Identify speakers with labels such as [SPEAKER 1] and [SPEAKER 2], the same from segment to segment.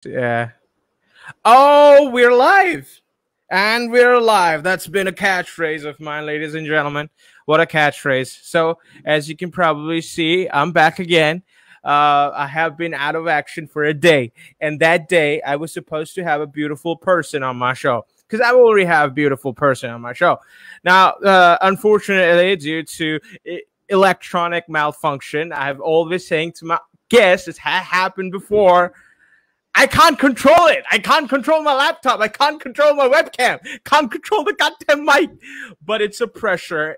[SPEAKER 1] Yeah. Oh, we're live. And we're live. That's been a catchphrase of mine, ladies and gentlemen. What a catchphrase. So, as you can probably see, I'm back again. I have been out of action for a day. And that day, I was supposed to have a beautiful person on my show. Because I already have a beautiful person on my show. Now, unfortunately, due to electronic malfunction, I have always saying to my guests, this has happened before, I can't control it. I can't control my laptop. I can't control my webcam. Can't control the goddamn mic. But it's a pressure.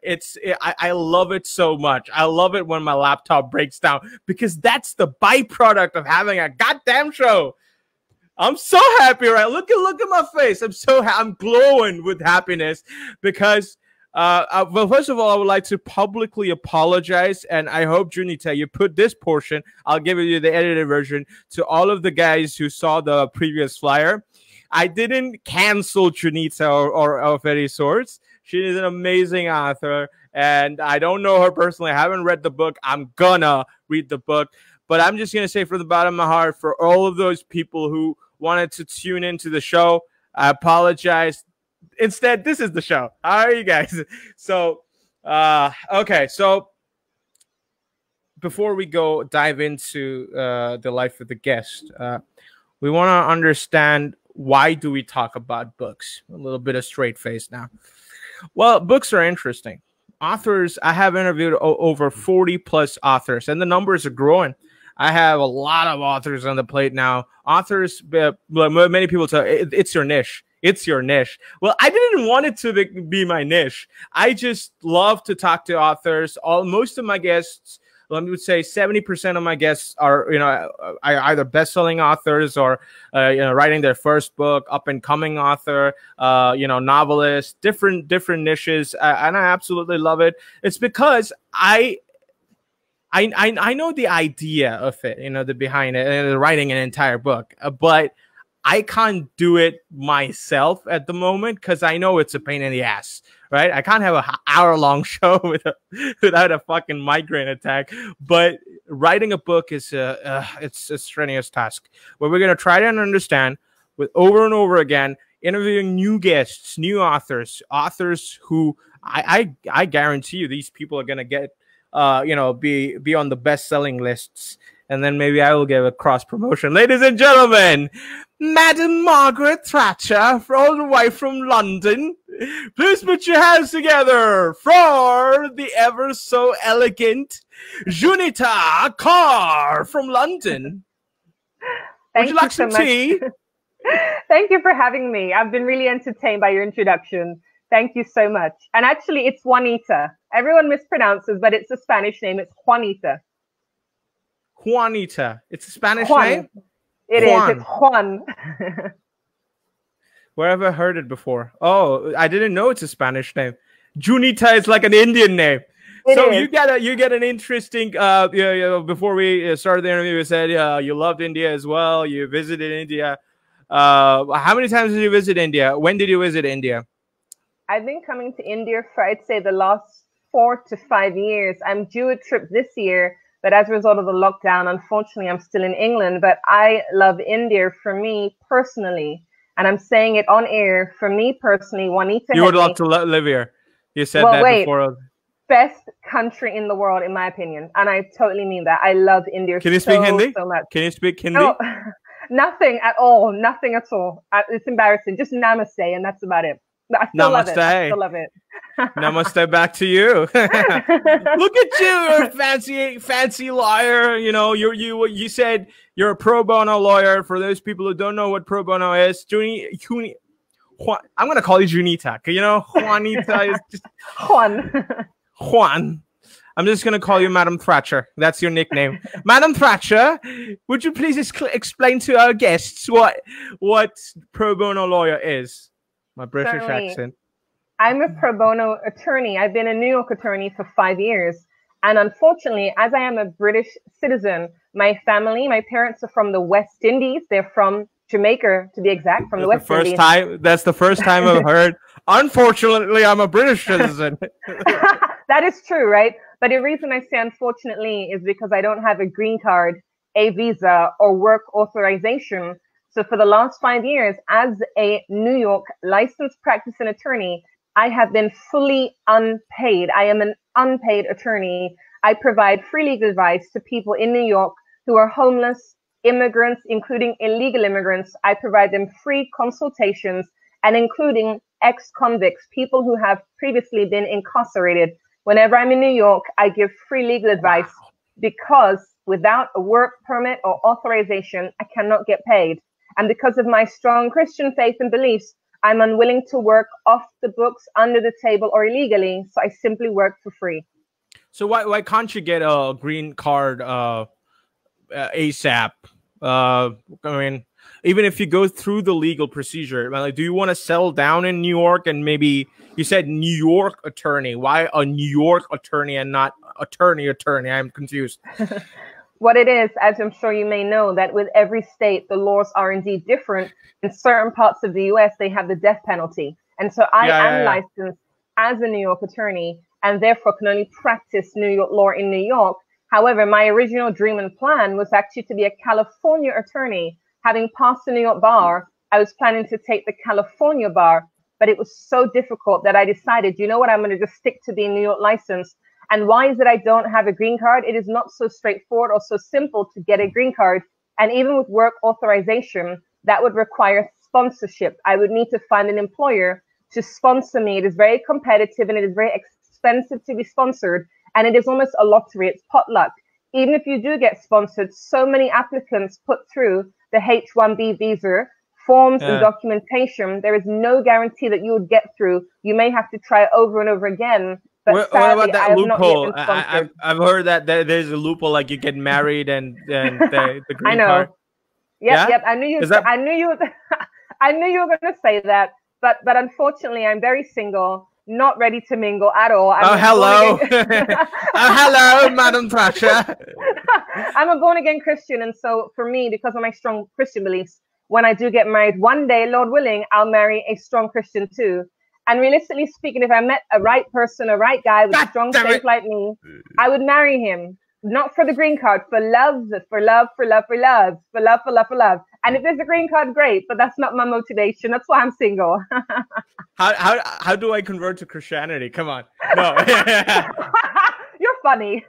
[SPEAKER 1] I love it so much. I love it when my laptop breaks down because that's the byproduct of having a goddamn show. I'm so happy, right? Look at my face. I'm glowing with happiness because well, first of all, I would like to publicly apologize, and I hope, Juanita, you put this portion, I'll give you the edited version, to all of the guys who saw the previous flyer. I didn't cancel Juanita or of any sorts. She is an amazing author, and I don't know her personally. I haven't read the book. I'm gonna read the book, but I'm just gonna say from the bottom of my heart, for all of those people who wanted to tune into the show, I apologize. Instead, this is the show. How are you guys? So, okay. So, before we go dive into the life of the guest, we want to understand, why do we talk about books? A little bit of straight face now. Well, books are interesting. Authors, I have interviewed over 40 plus authors, and the numbers are growing. I have a lot of authors on the plate now. Authors, many people tell it's your niche. It's your niche. Well, I didn't want it to be my niche. I just love to talk to authors. Most of my guests, let me say 70% of my guests are, either best-selling authors or, writing their first book, up-and-coming author, novelist, different niches. And I absolutely love it. It's because I know the idea of it, the behind it, and writing an entire book, but I can't do it myself at the moment because I know it's a pain in the ass, right? I can't have an hour-long show without a fucking migraine attack. But writing a book is it's a strenuous task. But we're gonna try to understand with over and over again, interviewing new guests, new authors who I guarantee you these people are gonna get be on the best-selling lists. And then maybe I will give a cross promotion. Ladies and gentlemen, Madam Margaret Thatcher, all the way from London. Please put your hands together for the ever so elegant Juanita Carr from London. Would you like some tea?
[SPEAKER 2] Thank you for having me. I've been really entertained by your introduction. Thank you so much. And actually, it's Juanita. Everyone mispronounces, but it's a Spanish name. It's Juanita.
[SPEAKER 1] Juanita. It's a Spanish
[SPEAKER 2] Juan.
[SPEAKER 1] name?
[SPEAKER 2] It Juan. Is. It's Juan.
[SPEAKER 1] Where have I heard it before? Oh, I didn't know it's a Spanish name. Junita is like an Indian name. So you get an interesting. Before we started the interview, you said you loved India as well. You visited India. How many times did you visit India? When did you visit India?
[SPEAKER 2] I've been coming to India for, I'd say, the last 4 to 5 years. I'm due a trip this year, but as a result of the lockdown, unfortunately, I'm still in England. But I love India for me personally. And I'm saying it on air. For me personally, Juanita Headley.
[SPEAKER 1] You would love to live here. You said that before.
[SPEAKER 2] Best country in the world, in my opinion. And I totally mean that. I love India
[SPEAKER 1] Can you speak Hindi?
[SPEAKER 2] So much.
[SPEAKER 1] Can you speak Hindi?
[SPEAKER 2] No, nothing at all. Nothing at all. It's embarrassing. Just namaste, and that's about it. But I still love it. I still love it.
[SPEAKER 1] Namaste back to you. Look at you, you're a fancy lawyer. You said you're a pro bono lawyer. For those people who don't know what pro bono is, I'm gonna call you Junita. Juanita is just Juan. I'm just gonna call you Madam Thatcher. That's your nickname, Madam Thatcher. Would you please explain to our guests what pro bono lawyer is? My British accent.
[SPEAKER 2] I'm a pro bono attorney. I've been a New York attorney for 5 years. And unfortunately, as I am a British citizen, my parents are from the West Indies. They're from Jamaica, to be exact, from the West Indies.
[SPEAKER 1] That's the first time I've heard. Unfortunately, I'm a British citizen.
[SPEAKER 2] That is true, right? But the reason I say unfortunately is because I don't have a green card, a visa, or work authorization. So for the last 5 years, as a New York licensed practicing attorney, I have been fully unpaid. I am an unpaid attorney. I provide free legal advice to people in New York who are homeless, immigrants, including illegal immigrants. I provide them free consultations, and including ex-convicts, people who have previously been incarcerated. Whenever I'm in New York, I give free legal advice because without a work permit or authorization, I cannot get paid. And because of my strong Christian faith and beliefs, I'm unwilling to work off the books, under the table, or illegally. So I simply work for free.
[SPEAKER 1] So why can't you get a green card ASAP? I mean, even if you go through the legal procedure, like, do you want to settle down in New York? And maybe you said New York attorney. Why a New York attorney and not attorney? I'm confused.
[SPEAKER 2] What it is, as I'm sure you may know, that with every state, the laws are indeed different. In certain parts of the US, they have the death penalty. And so I am licensed as a New York attorney and therefore can only practice New York law in New York. However, my original dream and plan was actually to be a California attorney. Having passed the New York bar, I was planning to take the California bar, but it was so difficult that I decided, you know what, I'm going to just stick to being New York licensed. And why is it I don't have a green card? It is not so straightforward or so simple to get a green card. And even with work authorization, that would require sponsorship. I would need to find an employer to sponsor me. It is very competitive and it is very expensive to be sponsored. And it is almost a lottery. It's potluck. Even if you do get sponsored, so many applicants put through the H-1B visa forms and documentation. There is no guarantee that you would get through. You may have to try over and over again. But
[SPEAKER 1] what about that loophole? I've heard that there's a loophole, like you get married and the green
[SPEAKER 2] I know.
[SPEAKER 1] card.
[SPEAKER 2] Yep. I knew you. I knew you. I knew you were going to say that. But unfortunately, I'm very single, not ready to mingle at all.
[SPEAKER 1] Hello. Hello, Madam Tasha.
[SPEAKER 2] I'm a born again Christian, and so for me, because of my strong Christian beliefs, when I do get married, one day, Lord willing, I'll marry a strong Christian too. And realistically speaking, if I met a right person, a right guy with strong faith like me, I would marry him. Not for the green card, for love. And if there's a green card, great, but that's not my motivation. That's why I'm single.
[SPEAKER 1] How do I convert to Christianity? Come on. No.
[SPEAKER 2] You're funny.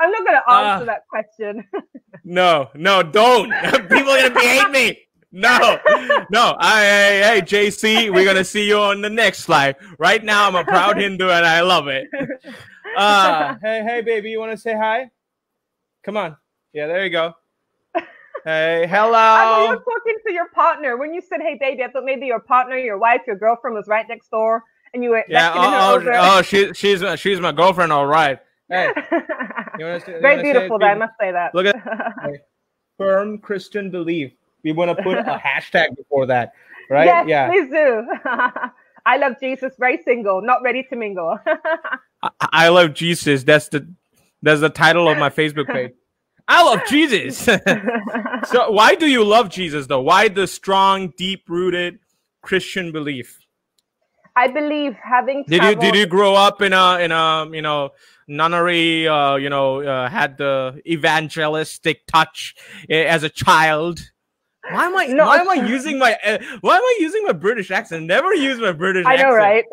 [SPEAKER 2] I'm not going to answer that question.
[SPEAKER 1] No, don't. People are going to hate me. No. Hey, JC, we're gonna see you on the next slide. Right now, I'm a proud Hindu and I love it. Hey, baby, you want to say hi? Come on. Yeah, there you go. Hey, hello.
[SPEAKER 2] I thought you were talking to your partner. When you said, hey, baby, I thought maybe your partner, your wife, your girlfriend was right next door and you were
[SPEAKER 1] she's my girlfriend, all right. Hey.
[SPEAKER 2] Very beautiful, I must say that.
[SPEAKER 1] Look at firm Christian belief. We want to put a hashtag before that, right?
[SPEAKER 2] Yes, please do. I love Jesus, very single, not ready to mingle.
[SPEAKER 1] I love Jesus. That's the title of my Facebook page. I love Jesus. So why do you love Jesus though? Why the strong, deep-rooted Christian belief? I
[SPEAKER 2] believe having
[SPEAKER 1] did you grow up in a nunnery? Had the evangelistic touch as a child? Why am I using my British accent? Never use my British accent.
[SPEAKER 2] I know, right?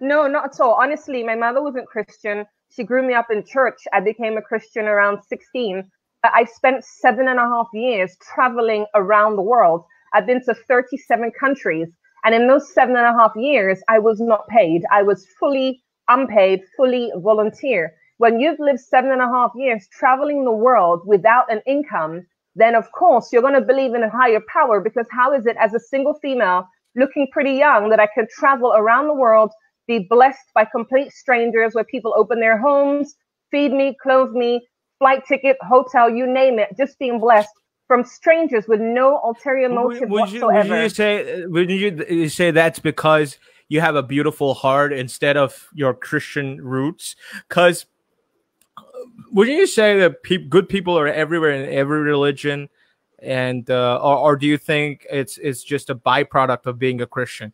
[SPEAKER 2] No, not at all. Honestly, my mother wasn't Christian. She grew me up in church. I became a Christian around 16. I spent 7.5 years traveling around the world. I've been to 37 countries. And in those 7.5 years, I was not paid. I was fully unpaid, fully volunteer. When you've lived 7.5 years traveling the world without an income, then of course you're going to believe in a higher power, because how is it as a single female looking pretty young that I can travel around the world, be blessed by complete strangers where people open their homes, feed me, clothe me, flight ticket, hotel, you name it, just being blessed from strangers with no ulterior motive whatsoever.
[SPEAKER 1] Would you say that's because you have a beautiful heart instead of your Christian roots? Because wouldn't you say that good people are everywhere in every religion, and or do you think it's just a byproduct of being a Christian?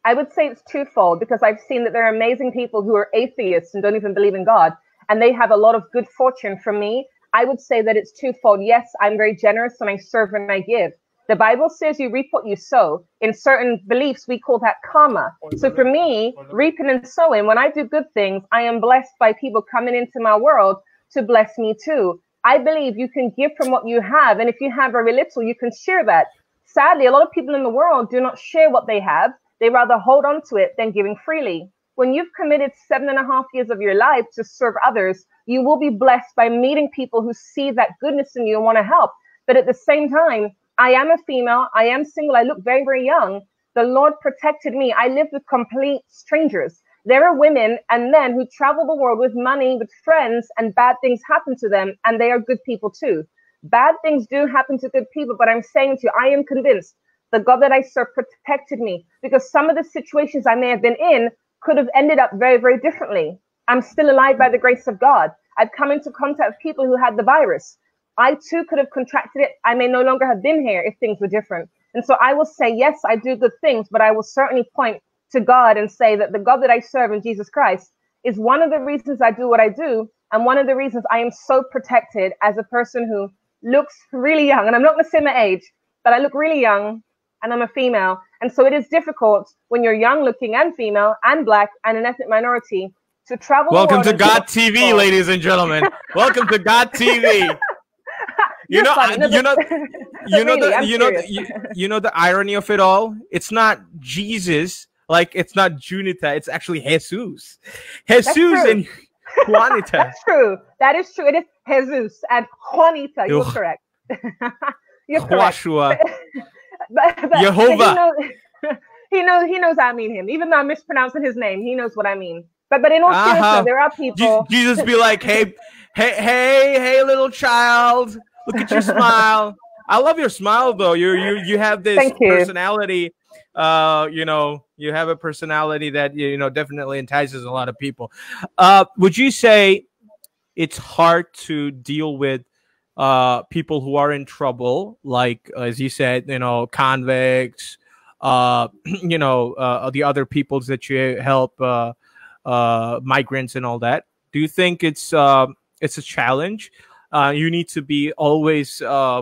[SPEAKER 2] I would say it's twofold, because I've seen that there are amazing people who are atheists and don't even believe in God, and they have a lot of good fortune from me. I would say that it's twofold. Yes, I'm very generous and I serve and I give. The Bible says you reap what you sow. In certain beliefs, we call that karma. So for me, reaping and sowing, when I do good things, I am blessed by people coming into my world to bless me too. I believe you can give from what you have. And if you have very little, you can share that. Sadly, a lot of people in the world do not share what they have. They rather hold on to it than giving freely. When you've committed 7.5 years of your life to serve others, you will be blessed by meeting people who see that goodness in you and want to help. But at the same time, I am a female. I am single. I look very, very young. The Lord protected me. I lived with complete strangers. There are women and men who travel the world with money, with friends, and bad things happen to them, and they are good people too. Bad things do happen to good people, but I'm saying to you, I am convinced the God that I serve protected me, because some of the situations I may have been in could have ended up very, very differently. I'm still alive by the grace of God. I've come into contact with people who had the virus. I too could have contracted it. I may no longer have been here if things were different. And so I will say, yes, I do good things, but I will certainly point to God and say that the God that I serve in Jesus Christ is one of the reasons I do what I do. And one of the reasons I am so protected as a person who looks really young. And I'm not going to say my age, but I look really young and I'm a female. And so it is difficult when you're young looking and female and black and an ethnic minority to travel.
[SPEAKER 1] Welcome to God TV, ladies and gentlemen. Welcome to God TV. You know the irony of it all. It's not Jesus, like it's not Juanita. It's actually Jesus. Jesus and Juanita.
[SPEAKER 2] That's true. That is true. It is Jesus and Juanita. You're correct. You're correct. But
[SPEAKER 1] Jehovah.
[SPEAKER 2] He knows I mean him. Even though I'm mispronouncing his name, he knows what I mean. But in all seriousness, there are people.
[SPEAKER 1] Jesus be like, hey, little child. Look at your smile. I love your smile, though. You have this personality. You have a personality that definitely entices a lot of people. Would you say it's hard to deal with people who are in trouble, like as you said, convicts, the other peoples that you help, migrants and all that? Do you think it's a challenge? You need to be always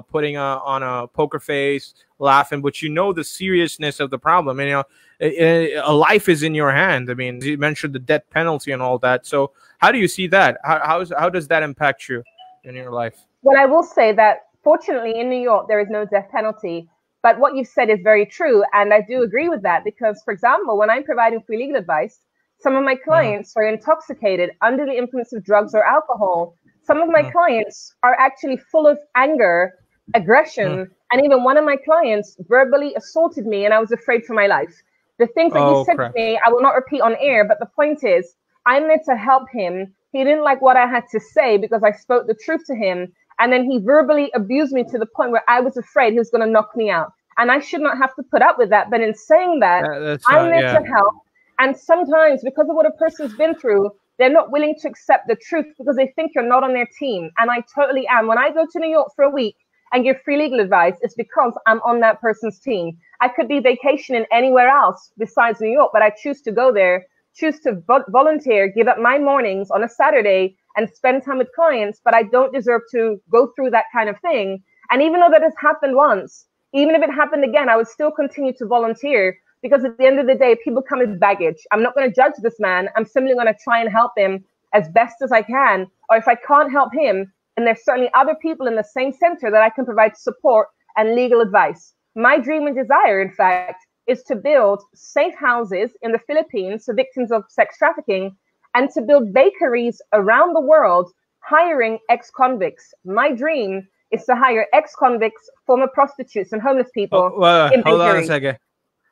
[SPEAKER 1] putting on a poker face, laughing, but the seriousness of the problem. And a life is in your hand. I mean, you mentioned the death penalty and all that. So how do you see that? How does that impact you in your life?
[SPEAKER 2] Well, I will say that fortunately in New York there is no death penalty. But what you've said is very true, and I do agree with that because, for example, when I'm providing free legal advice, some of my clients are intoxicated, under the influence of drugs or alcohol. Some of my clients are actually full of anger, aggression, and even one of my clients verbally assaulted me, and I was afraid for my life. The things that he said to me, I will not repeat on air, but the point is, I'm there to help him. He didn't like what I had to say because I spoke the truth to him, and then he verbally abused me to the point where I was afraid he was going to knock me out. And I should not have to put up with that, but in saying that, I'm there to help. And sometimes, because of what a person's been through, they're not willing to accept the truth because they think you're not on their team. And I totally am. When I go to New York for a week and give free legal advice, it's because I'm on that person's team. I could be vacationing anywhere else besides New York, but I choose to go there, choose to volunteer, give up my mornings on a Saturday and spend time with clients, but I don't deserve to go through that kind of thing. And even though that has happened once, even if it happened again, I would still continue to volunteer. Because at the end of the day, people come with baggage. I'm not going to judge this man. I'm simply going to try and help him as best as I can. Or if I can't help him, and there's certainly other people in the same center that I can provide support and legal advice. My dream and desire, in fact, is to build safe houses in the Philippines for victims of sex trafficking and to build bakeries around the world hiring ex-convicts. My dream is to hire ex-convicts, former prostitutes, and homeless people in bakeries.
[SPEAKER 1] Hold on a second.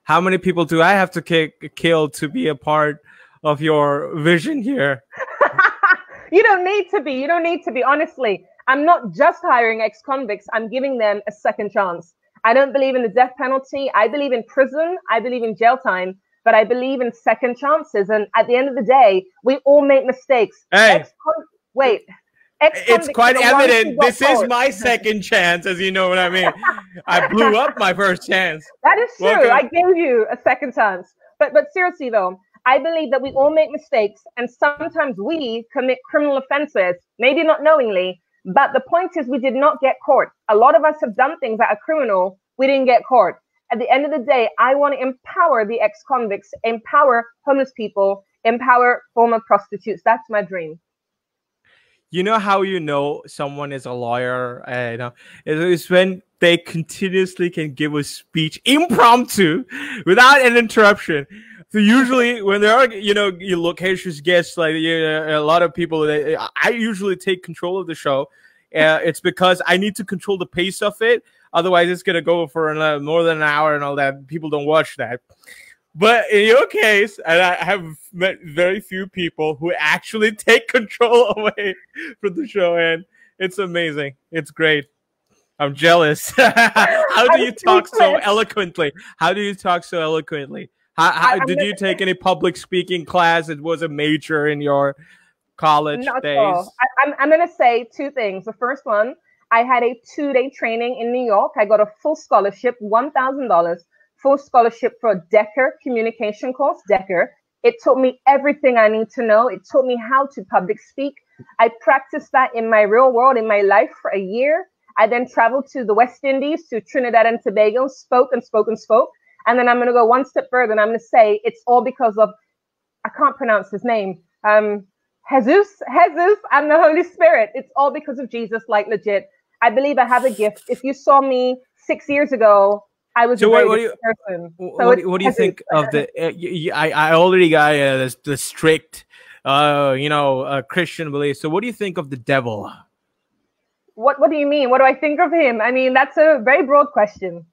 [SPEAKER 1] How many people do I have to kill to be a part of your vision here?
[SPEAKER 2] You don't need to be. You don't need to be. Honestly, I'm not just hiring ex-convicts. I'm giving them a second chance. I don't believe in the death penalty. I believe in prison. I believe in jail time. But I believe in second chances. And at the end of the day, we all make mistakes.
[SPEAKER 1] Hey.
[SPEAKER 2] It's
[SPEAKER 1] quite evident this is my second chance, as you know what I mean. I blew up my first chance.
[SPEAKER 2] That is true. Welcome. I gave you a second chance. But seriously, though, I believe that we all make mistakes, and sometimes we commit criminal offenses, maybe not knowingly, but the point is we did not get caught. A lot of us have done things that are criminal, We didn't get caught. At the end of the day, I want to empower the ex-convicts, empower homeless people, empower former prostitutes. That's my dream.
[SPEAKER 1] You know how you know someone is a lawyer? It's when they continuously can give a speech impromptu without an interruption. So usually when there are, your locations guests, like a lot of people, I usually take control of the show. It's because I need to control the pace of it. Otherwise, it's going to go for more than an hour and all that. People don't watch that. But in your case, and I have met very few people who actually take control away from the show, and it's amazing. It's great. I'm jealous. How do you talk so eloquently? How do you talk so eloquently? How did you take any public speaking class? It was a major in your college days.
[SPEAKER 2] I'm going to say two things. The first one, I had a 2-day training in New York. I got a full scholarship, $1,000. Full scholarship for a Decker communication course, Decker. It taught me everything I need to know. It taught me how to public speak. I practiced that in my real world, in my life for a year. I then traveled to the West Indies, to Trinidad and Tobago, spoke and spoke and spoke. And then I'm going to go one step further and I'm going to say it's all because of, I can't pronounce his name, Jesus and the Holy Spirit. It's all because of Jesus, like legit. I believe I have a gift. If you saw me 6 years ago, I was a very person.
[SPEAKER 1] What do you think of the? I already got the strict, Christian belief. So what do you think of the devil?
[SPEAKER 2] What do you mean? What do I think of him? I mean, that's a very broad question.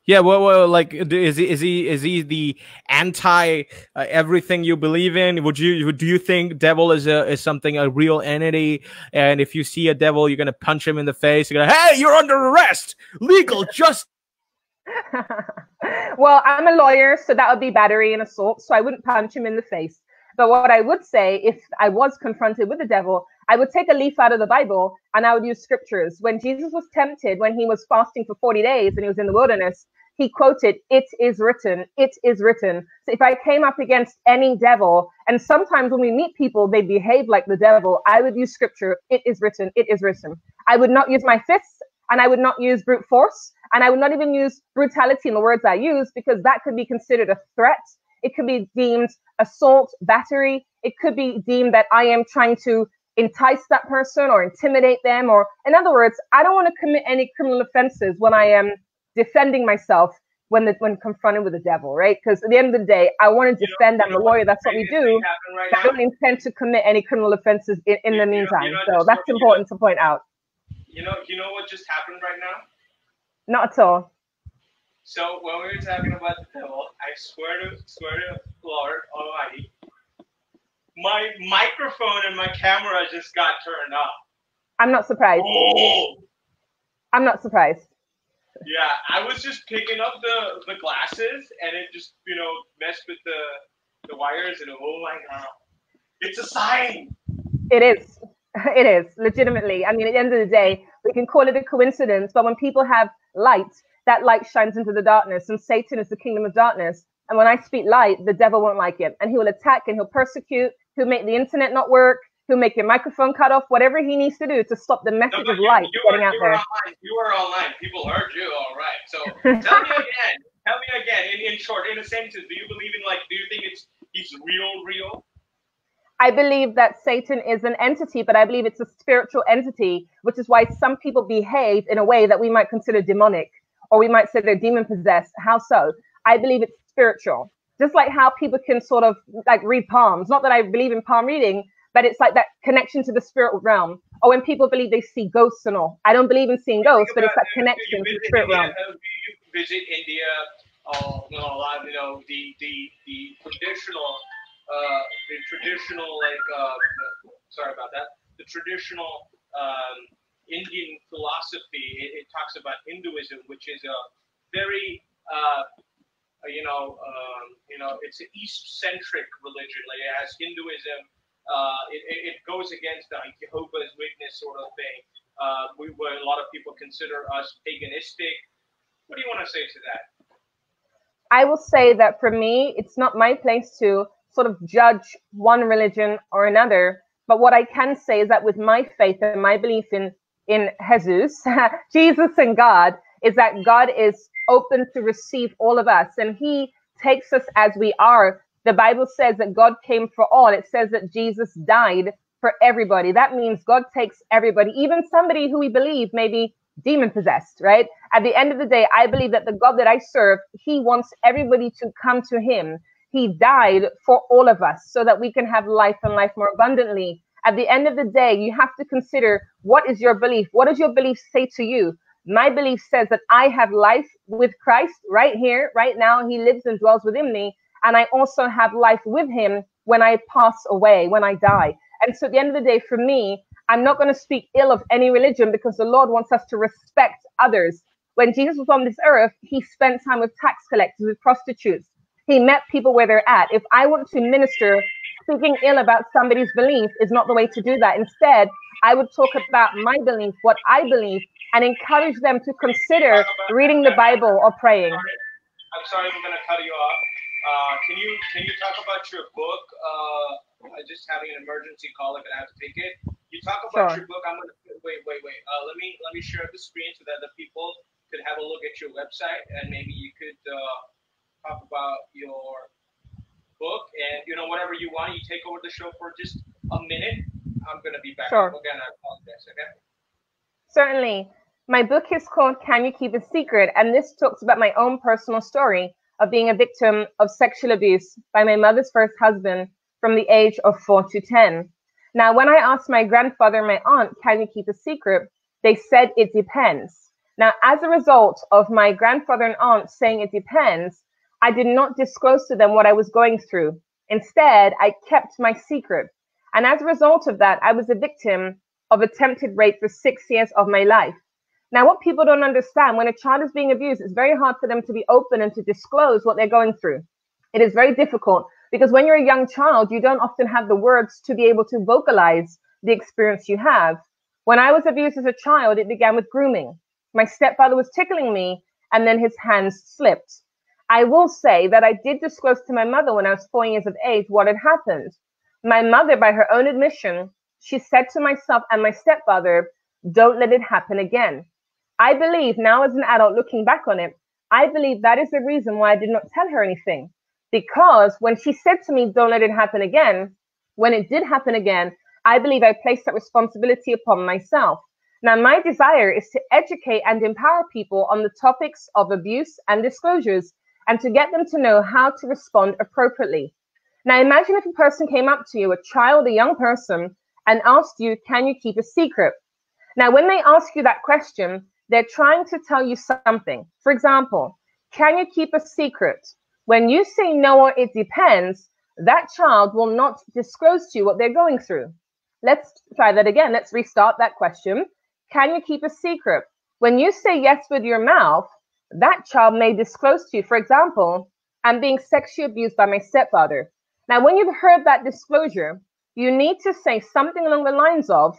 [SPEAKER 1] Yeah, well, like, is he the anti everything you believe in? Do you think devil is something, a real entity? And if you see a devil, you're gonna punch him in the face. You're gonna, hey, you're under arrest, legal justice.
[SPEAKER 2] Well, I'm a lawyer, so that would be battery and assault, so I wouldn't punch him in the face. But what I would say, if I was confronted with the devil, I would take a leaf out of the Bible and I would use scriptures. When Jesus was tempted, when he was fasting for 40 days and he was in the wilderness, he quoted, "It is written, it is written." So if I came up against any devil, and sometimes when we meet people, they behave like the devil, I would use scripture, "It is written, it is written." I would not use my fists, and I would not use brute force, and I would not even use brutality in the words I use, because that could be considered a threat. It could be deemed assault, battery. It could be deemed that I am trying to entice that person or intimidate them. Or in other words, I don't want to commit any criminal offenses when I am defending myself when confronted with the devil, right? Because at the end of the day, I want to defend. I'm a lawyer. That's what we do. Right, I don't intend to commit any criminal offenses in the meantime. So that's important to point out.
[SPEAKER 3] You know what just happened right now?
[SPEAKER 2] Not at all.
[SPEAKER 3] So when we were talking about the devil, I swear to Lord Almighty, my microphone and my camera just got turned off.
[SPEAKER 2] I'm not surprised.
[SPEAKER 3] Oh.
[SPEAKER 2] I'm not surprised.
[SPEAKER 3] Yeah, I was just picking up the glasses and it just messed with the wires and oh my god, it's a sign.
[SPEAKER 2] It is. It is, legitimately. I mean, at the end of the day, we can call it a coincidence, but when people have light, that light shines into the darkness, and Satan is the kingdom of darkness. And when I speak light, the devil won't like it, and he will attack and he'll persecute, he'll make the internet not work, he'll make your microphone cut off, whatever he needs to do to stop the message of light getting out there.
[SPEAKER 3] You were online. People heard you, all right. So tell me again, in short, in a sentence, do you believe in, do you think he's real?
[SPEAKER 2] I believe that Satan is an entity, but I believe it's a spiritual entity, which is why some people behave in a way that we might consider demonic, or we might say they're demon possessed. How so? I believe it's spiritual. Just like how people can sort of read palms. Not that I believe in palm reading, but it's like that connection to the spirit realm. Or when people believe they see ghosts and all. I don't believe in seeing ghosts, but it's that connection to the spirit realm.
[SPEAKER 3] You visit India, a lot of, the traditional, sorry about that. The traditional Indian philosophy, it talks about Hinduism, which is a very, it's an East-centric religion. Like it has Hinduism. It goes against the Jehovah's Witness sort of thing. A lot of people consider us paganistic. What do you want to say to that?
[SPEAKER 2] I will say that for me, it's not my place to sort of judge one religion or another. But what I can say is that with my faith and my belief in Jesus, Jesus and God, is that God is open to receive all of us, and he takes us as we are. The Bible says that God came for all. It says that Jesus died for everybody. That means God takes everybody, even somebody who we believe may be demon possessed, right? At the end of the day, I believe that the God that I serve, he wants everybody to come to him. He died for all of us so that we can have life and life more abundantly. At the end of the day, you have to consider, what is your belief? What does your belief say to you? My belief says that I have life with Christ right here, right now. He lives and dwells within me. And I also have life with him when I pass away, when I die. And so at the end of the day, for me, I'm not going to speak ill of any religion, because the Lord wants us to respect others. When Jesus was on this earth, he spent time with tax collectors, with prostitutes. He met people where they're at. If I want to minister, speaking ill about somebody's belief is not the way to do that. Instead, I would talk about my belief, what I believe, and encourage them to consider reading the Bible or praying.
[SPEAKER 3] I'm sorry, I'm going to cut you off. Can you talk about your book? Just having an emergency call, if I have to take it. You talk about your book. I'm gonna wait. Let me share the screen so that the people could have a look at your website, and maybe you could talk about your book, and whatever you want. You take over the show for just a minute. I'm gonna be back.
[SPEAKER 2] Sure.
[SPEAKER 3] Again, I apologize. Okay.
[SPEAKER 2] Certainly. My book is called Can You Keep a Secret? And this talks about my own personal story of being a victim of sexual abuse by my mother's first husband from the age of 4 to 10. Now, when I asked my grandfather and my aunt, can you keep a secret? They said it depends. Now, as a result of my grandfather and aunt saying it depends, I did not disclose to them what I was going through. Instead, I kept my secret. And as a result of that, I was a victim of attempted rape for 6 years of my life. Now, what people don't understand, when a child is being abused, it's very hard for them to be open and to disclose what they're going through. It is very difficult, because when you're a young child, you don't often have the words to be able to vocalize the experience you have. When I was abused as a child, it began with grooming. My stepfather was tickling me, and then his hands slipped. I will say that I did disclose to my mother when I was 4 years of age what had happened. My mother, by her own admission, she said to myself and my stepfather, don't let it happen again. I believe now, as an adult looking back on it, I believe that is the reason why I did not tell her anything. Because when she said to me, don't let it happen again, when it did happen again, I believe I placed that responsibility upon myself. Now, my desire is to educate and empower people on the topics of abuse and disclosures, and to get them to know how to respond appropriately. Now, imagine if a person came up to you, a child, a young person, and asked you, can you keep a secret? Now, when they ask you that question, they're trying to tell you something. For example, can you keep a secret? When you say no or it depends, that child will not disclose to you what they're going through. Let's try that again. Let's restart that question. Can you keep a secret? When you say yes with your mouth, that child may disclose to you, for example, I'm being sexually abused by my stepfather. Now, when you've heard that disclosure, you need to say something along the lines of,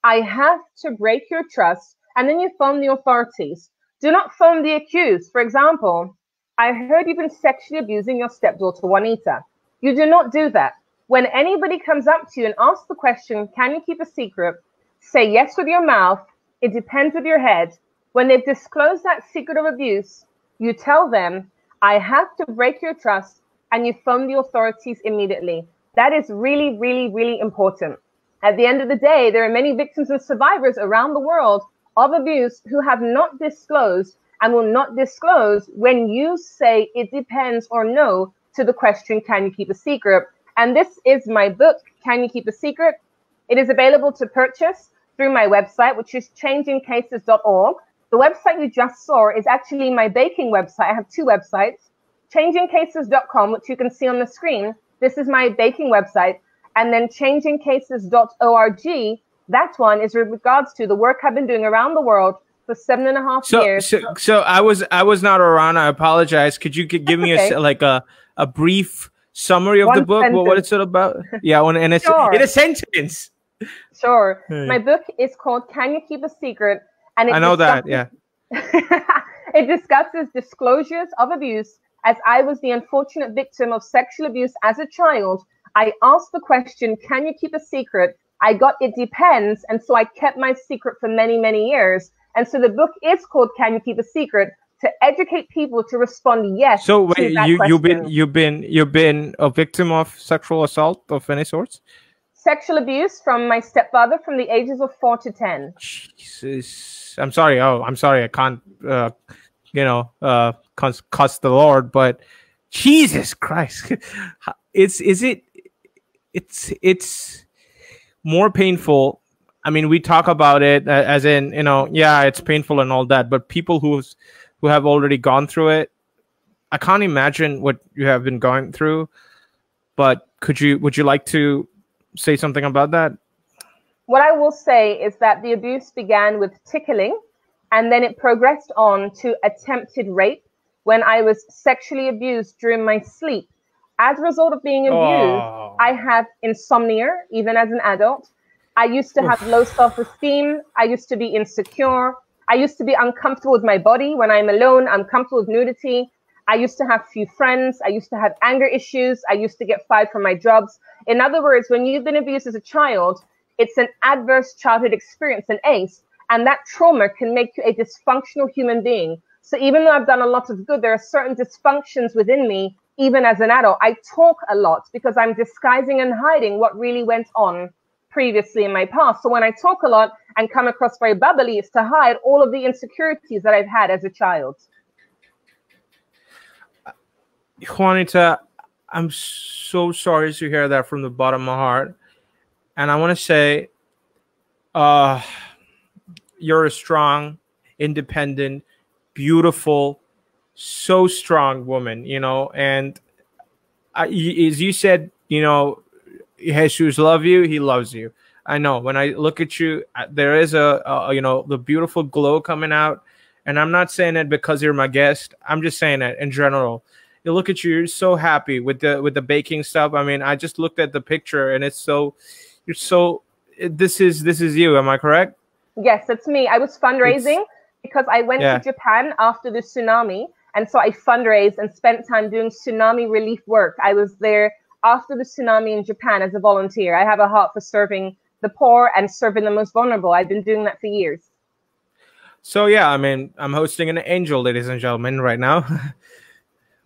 [SPEAKER 2] I have to break your trust, and then you phone the authorities. Do not phone the accused. For example, I heard you've been sexually abusing your stepdaughter, Juanita. You do not do that. When anybody comes up to you and asks the question, can you keep a secret? Say yes with your mouth. It depends with your head. When they've disclosed that secret of abuse, you tell them, I have to break your trust, and you phone the authorities immediately. That is really, really, really important. At the end of the day, there are many victims and survivors around the world of abuse who have not disclosed and will not disclose when you say it depends or no to the question, can you keep a secret? And this is my book, Can You Keep a Secret? It is available to purchase through my website, which is changingcases.org. The website you just saw is actually my baking website. I have two websites, changingcases.com, which you can see on the screen. This is my baking website. And then changingcases.org, that one is with regards to the work I've been doing around the world for 7.5 years.
[SPEAKER 1] So I was not around. I apologize. Could you give me a brief summary of the book? What it's all about? Yeah, in a sentence.
[SPEAKER 2] Sure. Hey. My book is called Can You Keep a Secret? And
[SPEAKER 1] I know that. Yeah.
[SPEAKER 2] It discusses disclosures of abuse. As I was the unfortunate victim of sexual abuse as a child, I asked the question, can you keep a secret? I got it depends. And so I kept my secret for many, many years. And so the book is called Can You Keep a Secret? To educate people to respond yes
[SPEAKER 1] So
[SPEAKER 2] to
[SPEAKER 1] wait,
[SPEAKER 2] that question.
[SPEAKER 1] you've been a victim of sexual assault of any sorts?
[SPEAKER 2] Sexual abuse from my stepfather from the ages of 4 to 10.
[SPEAKER 1] Jesus, I'm sorry. Oh, I'm sorry. I can't, cuss the Lord, but Jesus Christ, it's more painful. I mean, we talk about it as in, yeah, it's painful and all that, but people who have already gone through it, I can't imagine what you have been going through. But would you like to say something about that?
[SPEAKER 2] What I will say is that the abuse began with tickling, and then it progressed on to attempted rape when I was sexually abused during my sleep. As a result of being abused,
[SPEAKER 1] Oh,
[SPEAKER 2] I have insomnia, even as an adult. I used to have
[SPEAKER 1] oof.
[SPEAKER 2] low self-esteem. I used to be insecure. I used to be uncomfortable with my body when I'm alone, uncomfortable with nudity. I used to have few friends. I used to have anger issues. I used to get fired from my jobs. In other words, when you've been abused as a child, it's an adverse childhood experience, an ACE, and that trauma can make you a dysfunctional human being. So even though I've done a lot of good, there are certain dysfunctions within me, even as an adult. I talk a lot because I'm disguising and hiding what really went on previously in my past. So when I talk a lot and come across very bubbly, it's to hide all of the insecurities that I've had as a child.
[SPEAKER 1] Juanita, I'm so sorry to hear that from the bottom of my heart. And I want to say, uh, you're a strong, independent, beautiful, so strong woman, and as you said, Jesus love you. He loves you. I know when I look at you, there is the beautiful glow coming out. And I'm not saying it because you're my guest. I'm just saying it in general. You look at you, you're so happy with the baking stuff. I mean, I just looked at the picture and this is you. Am I correct?
[SPEAKER 2] Yes, it's me. I was
[SPEAKER 1] It's
[SPEAKER 2] fundraising because I went to
[SPEAKER 1] Yeah.
[SPEAKER 2] Japan after the tsunami. And so I fundraised and spent time doing tsunami relief work. I was there after the tsunami in Japan as a volunteer. I have a heart for serving the poor and serving the most vulnerable. I've been doing that for years.
[SPEAKER 1] So yeah, I mean, I'm hosting an angel, ladies and gentlemen, right now.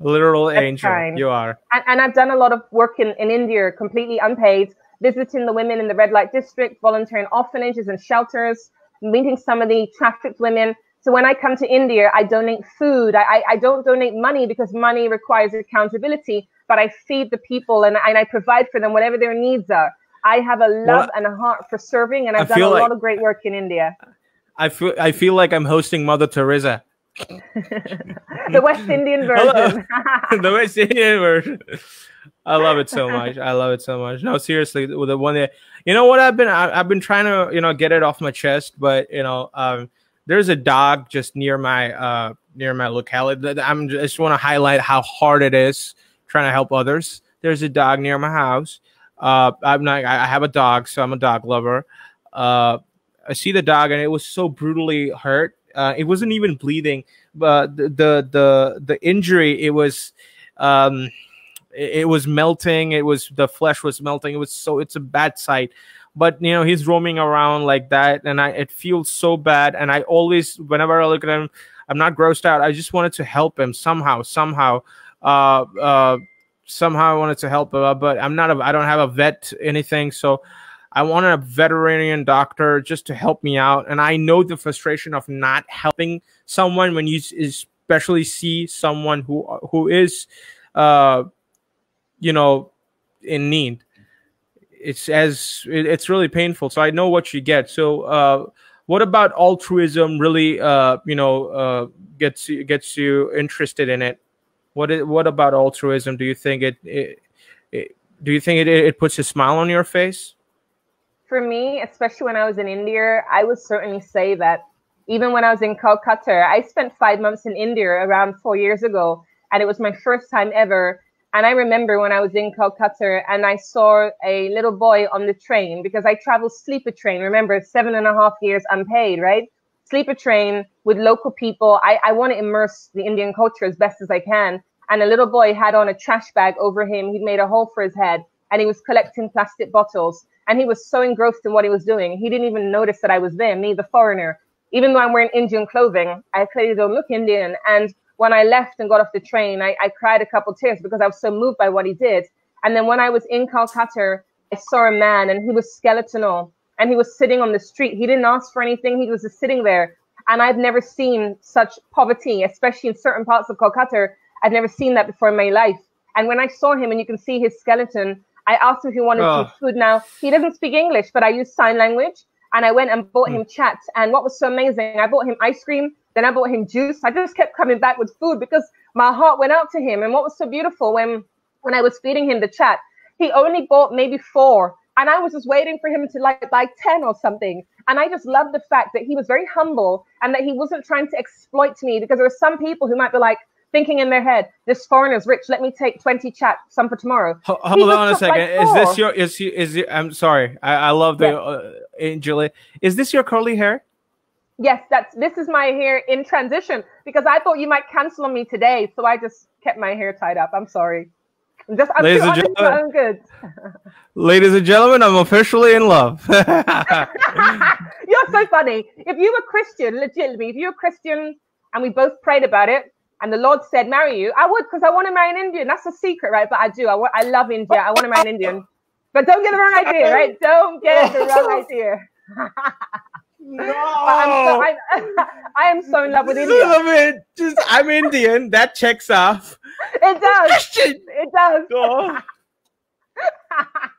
[SPEAKER 1] A literal
[SPEAKER 2] That's
[SPEAKER 1] angel.
[SPEAKER 2] kind.
[SPEAKER 1] You are.
[SPEAKER 2] And I've done a lot of work in India, completely unpaid, visiting the women in the red light district, volunteering in orphanages and shelters, meeting some of the trafficked women. So when I come to India, I donate food. I don't donate money because money requires accountability, but I feed the people and I provide for them whatever their needs are. I have a love
[SPEAKER 1] Well,
[SPEAKER 2] and a heart for serving, and
[SPEAKER 1] I
[SPEAKER 2] I've done a
[SPEAKER 1] feel
[SPEAKER 2] lot
[SPEAKER 1] like
[SPEAKER 2] of great work in India.
[SPEAKER 1] I feel like I'm hosting Mother Teresa.
[SPEAKER 2] The West Indian
[SPEAKER 1] Hello,
[SPEAKER 2] version.
[SPEAKER 1] the West Indian version. I love it so much. I love it so much. No, seriously, with the one that what I've been trying to get it off my chest, but there's a dog just near my locality. Just want to highlight how hard it is trying to help others. There's a dog near my house. I have a dog, so I'm a dog lover. I see the dog, and it was so brutally hurt. It wasn't even bleeding, but the injury, it was melting. The flesh was melting. It's a bad sight. But he's roaming around like that, and it feels so bad. And I always, whenever I look at him, I'm not grossed out. I just wanted to help him somehow. Somehow I wanted to help him, but I don't have a vet, anything. So I wanted a veterinarian doctor just to help me out. And I know the frustration of not helping someone when you especially see someone who is, in need. It's really painful. So I know what you get. So what about altruism really, gets you interested in it? What about altruism? Do you think it puts a smile on your face?
[SPEAKER 2] For me, especially when I was in India, I would certainly say that even when I was in Calcutta, I spent 5 months in India around 4 years ago, and it was my first time ever. And I remember when I was in Calcutta and I saw a little boy on the train, because I traveled sleeper train. Remember, 7.5 years unpaid, right? Sleeper train with local people. I want to immerse the Indian culture as best as I can. And a little boy had on a trash bag over him. He'd made a hole for his head, and he was collecting plastic bottles. And he was so engrossed in what he was doing, he didn't even notice that I was there, me, the foreigner. even though I'm wearing Indian clothing, I clearly don't look Indian. And when I left and got off the train, I cried a couple tears because I was so moved by what he did. And then when I was in Calcutta, I saw a man and he was skeletal and he was sitting on the street. He didn't ask for anything. He was just sitting there. And I've never seen such poverty, especially in certain parts of Calcutta. I've never seen that before in my life. And when I saw him and you can see his skeleton, I asked him if he wanted some food. Now, he doesn't speak English, but I use sign language. And I went and bought him chat. And what was so amazing, I bought him ice cream. Then I bought him juice. I just kept coming back with food because my heart went out to him. And what was so beautiful when I was feeding him the chat, he only bought maybe 4. And I was just waiting for him to like buy 10 or something. And I just loved the fact that he was very humble and that he wasn't trying to exploit me, because there are some people who might be like thinking in their head, this foreigner's rich, let me take 20 chat, some for tomorrow.
[SPEAKER 1] Hold on a second. Like is this your, I'm sorry. I love the Angela. Is this your curly hair?
[SPEAKER 2] Yes, this is my hair in transition, because I thought you might cancel on me today. So I just kept my hair tied up. I'm sorry. I'm too honest, but I'm good.
[SPEAKER 1] Ladies and gentlemen, I'm officially in love.
[SPEAKER 2] You're so funny. If you were Christian, legitimately, if you were Christian and we both prayed about it and the Lord said, marry you, I would, because I want to marry an Indian. That's a secret, right? But I do. I love India. I want to marry an Indian. But don't get the wrong idea, right? Don't get the wrong idea.
[SPEAKER 1] No.
[SPEAKER 2] I am so in love with India.
[SPEAKER 1] I'm Indian. That checks off.
[SPEAKER 2] It does. Christian. It does.
[SPEAKER 1] Oh.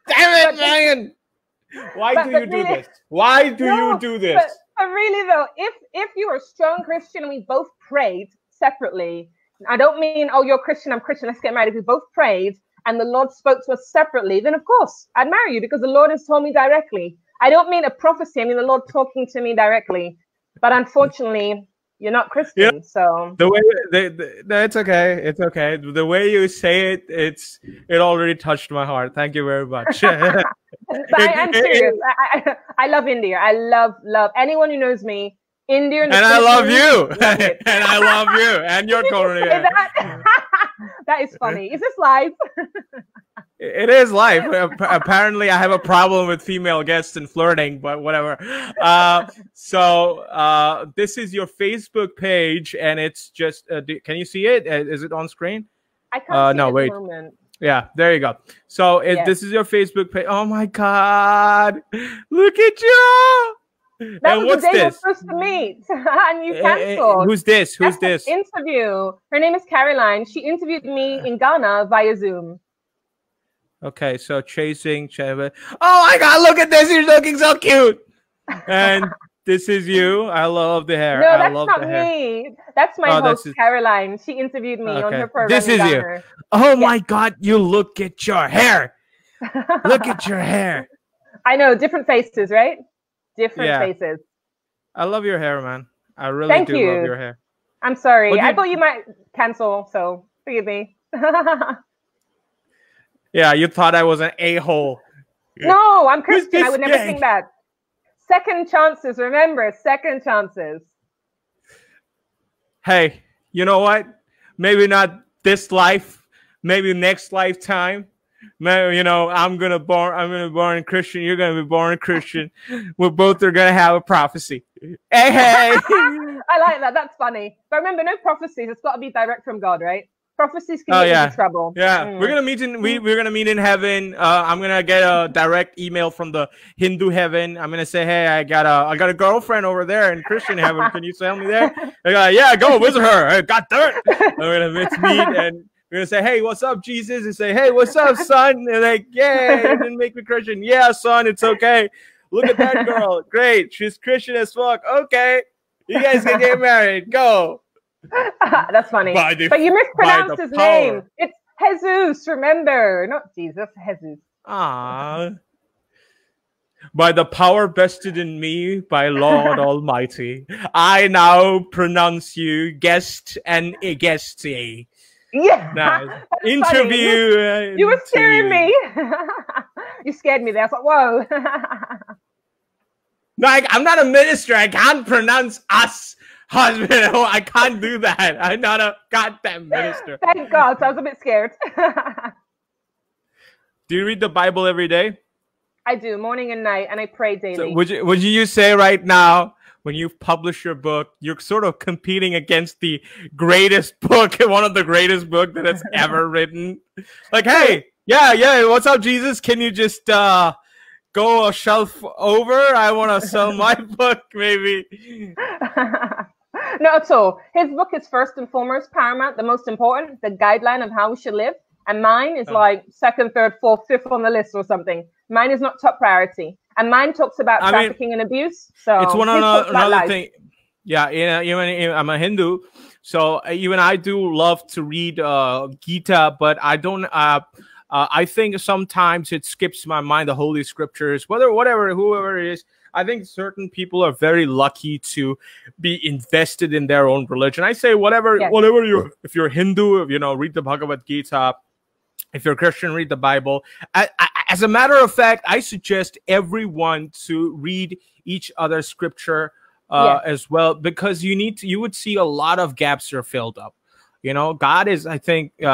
[SPEAKER 1] Damn it, Ryan. Why do you do this? Why do you do this?
[SPEAKER 2] But really, though, if you're a strong Christian and we both prayed separately, I don't mean, oh, you're Christian, I'm Christian, let's get married. If we both prayed and the Lord spoke to us separately, then of course I'd marry you, because the Lord has told me directly. I don't mean a prophecy. I mean the Lord talking to me directly. But unfortunately, you're not Christian. Yeah. So
[SPEAKER 1] the way it's okay. It's okay. The way you say it, it already touched my heart. Thank you very much.
[SPEAKER 2] But I'm serious. I love India. I love anyone who knows me. India and
[SPEAKER 1] I love you. And I love you. And your Korean.
[SPEAKER 2] That is funny. Is this live?
[SPEAKER 1] It is live. Apparently, I have a problem with female guests and flirting, but whatever. So this is your Facebook page, and it's just. Can you see it? Is it on screen?
[SPEAKER 2] I can't see
[SPEAKER 1] no,
[SPEAKER 2] it
[SPEAKER 1] wait.
[SPEAKER 2] at the moment.
[SPEAKER 1] Yeah, there you go. So this is your Facebook page. Oh my God! Look at you.
[SPEAKER 2] That was the day we were supposed to meet, and you canceled.
[SPEAKER 1] Who's this? Who's this?
[SPEAKER 2] Interview. Her name is Caroline. She interviewed me in Ghana via Zoom.
[SPEAKER 1] Okay, so chasing. Oh my God! Look at this. You're looking so cute. And this is you. I love the hair.
[SPEAKER 2] No, that's not me. That's my host, Caroline. She interviewed me on her program.
[SPEAKER 1] This is you. Oh my God! You look at your hair. Look at your hair.
[SPEAKER 2] I know, different faces, right? Different faces.
[SPEAKER 1] I love your hair, man. I really love your hair.
[SPEAKER 2] I'm sorry. I thought you might cancel, so forgive me.
[SPEAKER 1] Yeah, you thought I was an a-hole.
[SPEAKER 2] No, I'm Christian. I would never think that. Second chances, remember, second chances.
[SPEAKER 1] Hey, you know what? Maybe not this life, maybe next lifetime. Maybe, I'm gonna be born Christian. You're gonna be born Christian. We both are gonna have a prophecy. Hey.
[SPEAKER 2] I like that. That's funny. But remember, no prophecies. It's got to be direct from God, right? Prophecies can get into trouble.
[SPEAKER 1] Yeah, we're gonna meet in heaven. I'm gonna get a direct email from the Hindu heaven. I'm gonna say, hey, I got a girlfriend over there in Christian heaven. Can you sell me there? Yeah, go visit her. Hey, God damn it. We're gonna meet and we're gonna say, hey, what's up, Jesus? And say, hey, what's up, son? They're like, yeah, you didn't make me Christian. Yeah, son, it's okay. Look at that girl. Great, she's Christian as fuck. Okay, you guys can get married. Go.
[SPEAKER 2] That's funny. But you mispronounced his name. It's Jesus, remember. Not Jesus, Jesus.
[SPEAKER 1] Ah. By the power vested in me by Lord Almighty, I now pronounce you guest and guestie.
[SPEAKER 2] Yeah.
[SPEAKER 1] Nice. Interview.
[SPEAKER 2] You were scaring me. You scared me there. I was like, whoa.
[SPEAKER 1] No, I'm not a minister. I can't pronounce us. Husband, I can't do that. I'm not a goddamn minister.
[SPEAKER 2] Thank God. So I was a bit scared.
[SPEAKER 1] Do you read the Bible every day?
[SPEAKER 2] I do, morning and night, and I pray daily.
[SPEAKER 1] So would you say right now, when you publish your book, you're sort of competing against the greatest book, one of the greatest book that has ever written. Like, hey, yeah, what's up, Jesus? Can you just go a shelf over? I want to sell my book, maybe.
[SPEAKER 2] Not at all. His book is first and foremost paramount, the most important, the guideline of how we should live. And mine is like second, third, fourth, fifth on the list or something. Mine is not top priority. And mine talks about trafficking and abuse. So
[SPEAKER 1] it's another thing. Yeah, even I'm a Hindu, so even I do love to read Gita, but I don't. I think sometimes it skips my mind, the Holy Scriptures, whoever it is. I think certain people are very lucky to be invested in their own religion. I say whatever if you're Hindu, read the Bhagavad Gita. If you're Christian, read the Bible. As a matter of fact, I suggest everyone to read each other's scripture as well, because you would see a lot of gaps are filled up. God is, I think, he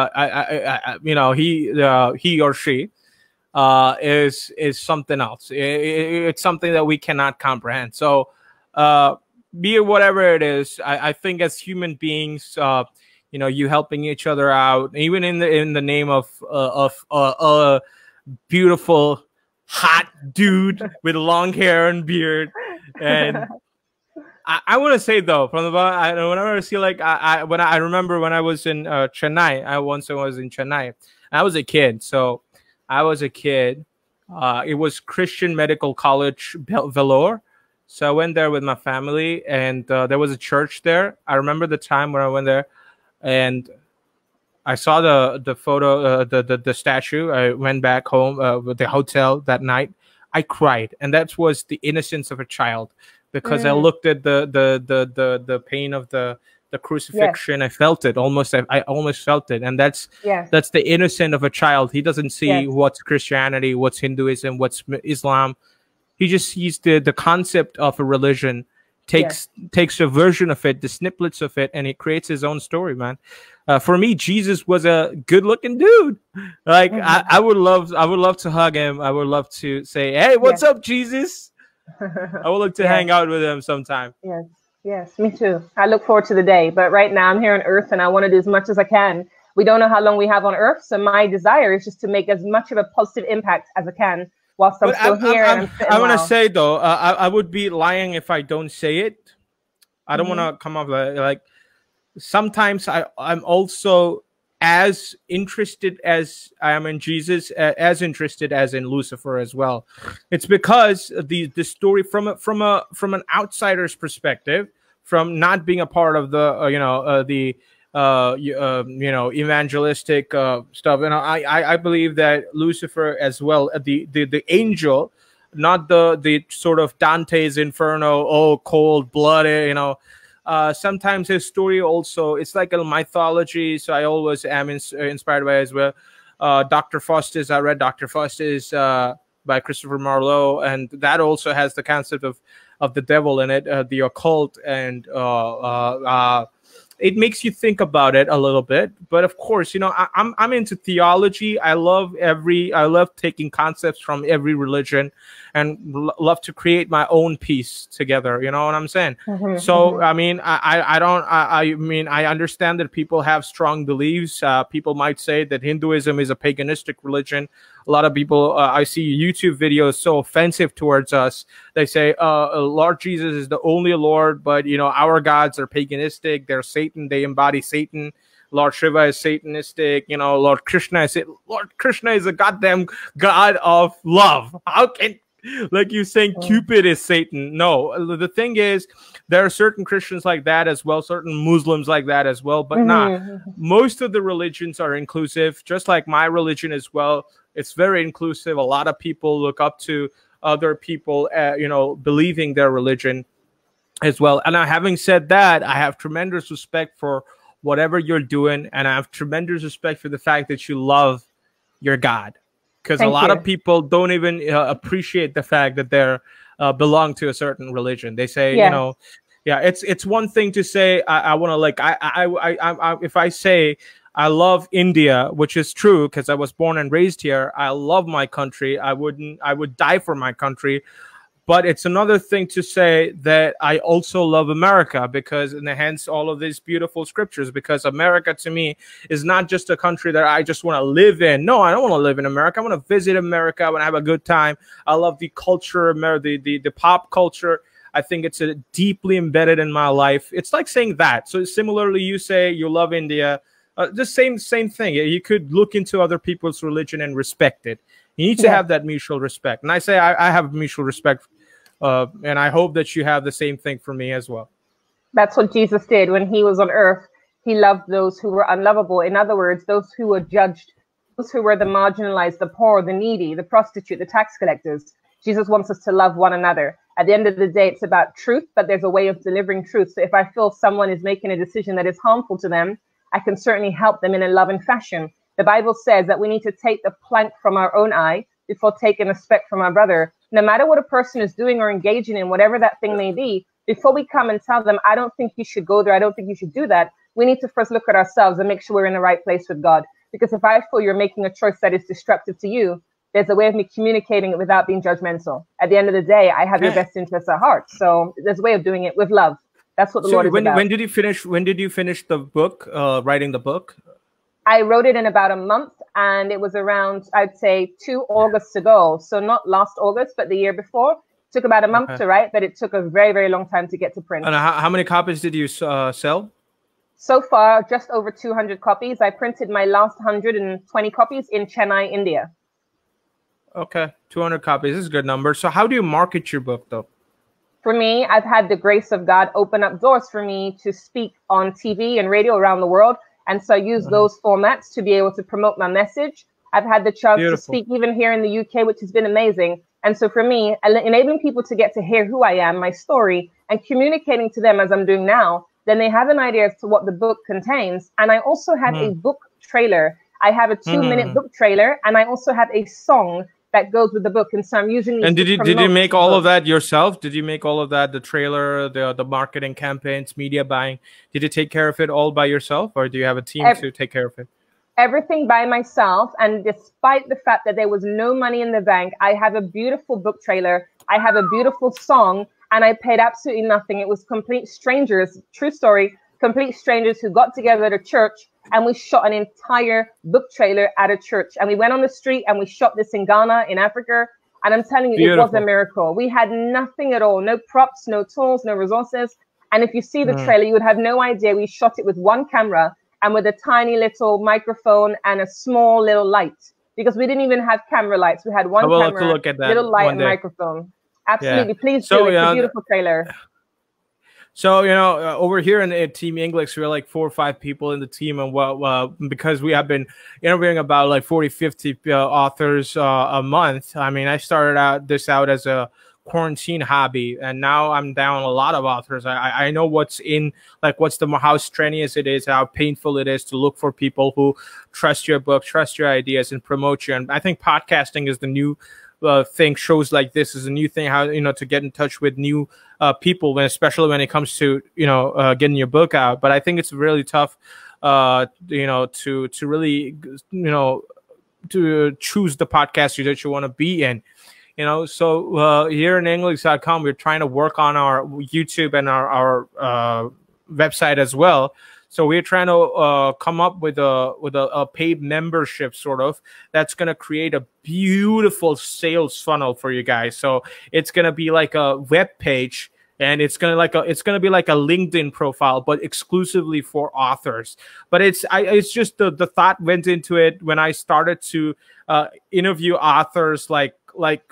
[SPEAKER 1] or she is something else. It's something that we cannot comprehend. So, be it whatever it is, I think as human beings, you helping each other out, even in the name of a beautiful, hot dude with long hair and beard. And I want to say though, whenever I see I remember when I was in Chennai, I was in Chennai. I was a kid, so I was a kid. It was Christian Medical College, Vellore. So I went there with my family, and there was a church there. I remember the time when I went there, and I saw the photo, the statue. I went back home with the hotel that night. I cried, and that was the innocence of a child, because I looked at the pain of the crucifixion. I felt it almost. I almost felt it, and that's the innocence of a child. He doesn't see what's Christianity, what's Hinduism, what's Islam. He just sees the concept of a religion, takes a version of it, the snippets of it, and he creates his own story, man. For me, Jesus was a good-looking dude. Like I would love to hug him. I would love to say, "Hey, what's up, Jesus?" I would like to hang out with him sometime.
[SPEAKER 2] Yes, me too. I look forward to the day. But right now, I'm here on Earth, and I want to do as much as I can. We don't know how long we have on Earth, so my desire is just to make as much of a positive impact as I can whilst I'm still here.
[SPEAKER 1] I want to say though, I would be lying if I don't say it. I don't want to come off like. Sometimes I'm also as interested as I am in Jesus, as interested as in Lucifer as well. It's because the story from an outsider's perspective, from not being a part of the evangelistic stuff. And I believe that Lucifer as well, the angel, not the sort of Dante's Inferno, cold blooded, sometimes his story also, it's like a mythology. So I always am inspired by it as well. Dr. Faustus, I read Dr. Faustus by Christopher Marlowe, and that also has the concept of the devil in it, the occult, and it makes you think about it a little bit. But of course, I'm into theology. I love taking concepts from every religion and love to create my own piece together. You know what I'm saying? So, I mean, I understand that people have strong beliefs. People might say that Hinduism is a paganistic religion. A lot of people, I see YouTube videos so offensive towards us. They say, Lord Jesus is the only Lord, but, our gods are paganistic. They're Satan. They embody Satan. Lord Shiva is Satanistic. Lord Krishna is a goddamn god of love. How can, like you saying Cupid is Satan? No, the thing is, there are certain Christians like that as well, certain Muslims like that as well, but most of the religions are inclusive, just like my religion as well. It's very inclusive. A lot of people look up to other people, believing their religion as well. And having said that, I have tremendous respect for whatever you're doing, and I have tremendous respect for the fact that you love your God. Because a lot of people don't even appreciate the fact that they're belong to a certain religion. They say, it's one thing to say I want to if I say I love India, which is true because I was born and raised here. I love my country. I would die for my country. But it's another thing to say that I also love America, because, and hence all of these beautiful scriptures, because America to me is not just a country that I just want to live in. No, I don't want to live in America. I want to visit America. I want to have a good time. I love the culture, the pop culture. I think it's deeply embedded in my life. It's like saying that. So similarly, you say you love India. The same thing. You could look into other people's religion and respect it. You need to have that mutual respect. And I say I have mutual respect, and I hope that you have the same thing for me as well.
[SPEAKER 2] That's what Jesus did when he was on earth. He loved those who were unlovable. In other words, those who were judged, those who were the marginalized, the poor, the needy, the prostitute, the tax collectors. Jesus wants us to love one another. At the end of the day, it's about truth, but there's a way of delivering truth. So if I feel someone is making a decision that is harmful to them, I can certainly help them in a loving fashion. The Bible says that we need to take the plank from our own eye before taking a speck from our brother. No matter what a person is doing or engaging in, whatever that thing may be, before we come and tell them, I don't think you should go there, I don't think you should do that, we need to first look at ourselves and make sure we're in the right place with God. Because if I feel you're making a choice that is destructive to you, there's a way of me communicating it without being judgmental. At the end of the day, I have your best interests at heart. So there's a way of doing it with love. That's what the Lord is about.
[SPEAKER 1] When did you finish the book, writing the book?
[SPEAKER 2] I wrote it in about a month, and it was around, I'd say, 2 August ago. So not last August, but the year before. It took about a month to write, but it took a very, very long time to get to print.
[SPEAKER 1] And how many copies did you sell?
[SPEAKER 2] So far, just over 200 copies. I printed my last 120 copies in Chennai, India.
[SPEAKER 1] Okay, 200 copies. This is a good number. So how do you market your book, though?
[SPEAKER 2] For me, I've had the grace of God open up doors for me to speak on TV and radio around the world. And so I use those formats to be able to promote my message. I've had the chance to speak even here in the UK, which has been amazing. And so for me, enabling people to get to hear who I am, my story, and communicating to them as I'm doing now, then they have an idea as to what the book contains. And I also have a book trailer. I have a 2-minute book trailer, and I also have a song that goes with the book. And so I'm using
[SPEAKER 1] And did you make all of that yourself? Did you make all of that, the trailer, the marketing campaigns, media buying? Did you take care of it all by yourself, or do you have a team to take care of it?
[SPEAKER 2] Everything by myself. And despite the fact that there was no money in the bank, I have a beautiful book trailer. I have a beautiful song, and I paid absolutely nothing. It was complete strangers, true story, complete strangers who got together at a church, and we shot an entire book trailer at a church. And we went on the street and we shot this in Ghana, in Africa. And I'm telling you, it was a miracle. We had nothing at all, no props, no tools, no resources. And if you see the trailer, you would have no idea. We shot it with one camera and with a tiny little microphone and a small little light, because we didn't even have camera lights. We had one camera,
[SPEAKER 1] look at that
[SPEAKER 2] little light and microphone. Absolutely. Please do.
[SPEAKER 1] So,
[SPEAKER 2] it's a beautiful trailer.
[SPEAKER 1] So, over here in Team English, we're like 4 or 5 people in the team. And because we have been interviewing about like 40, 50 authors a month. I mean, I started this out as a quarantine hobby, and now I'm down a lot of authors. I know what's in, like, how strenuous it is, how painful it is to look for people who trust your book, trust your ideas, and promote you. And I think podcasting is the new thing. Shows like this is a new thing, how to get in touch with new people, especially when it comes to getting your book out. But I think it's really tough to really to choose the podcast that you want to be in. So here in English.com, we're trying to work on our YouTube and our website as well. So we're trying to come up with a paid membership sort of that's going to create a beautiful sales funnel for you guys. So it's going to be like a web page, and it's going to be like a LinkedIn profile, but exclusively for authors. But it's just the thought went into it when I started to interview authors like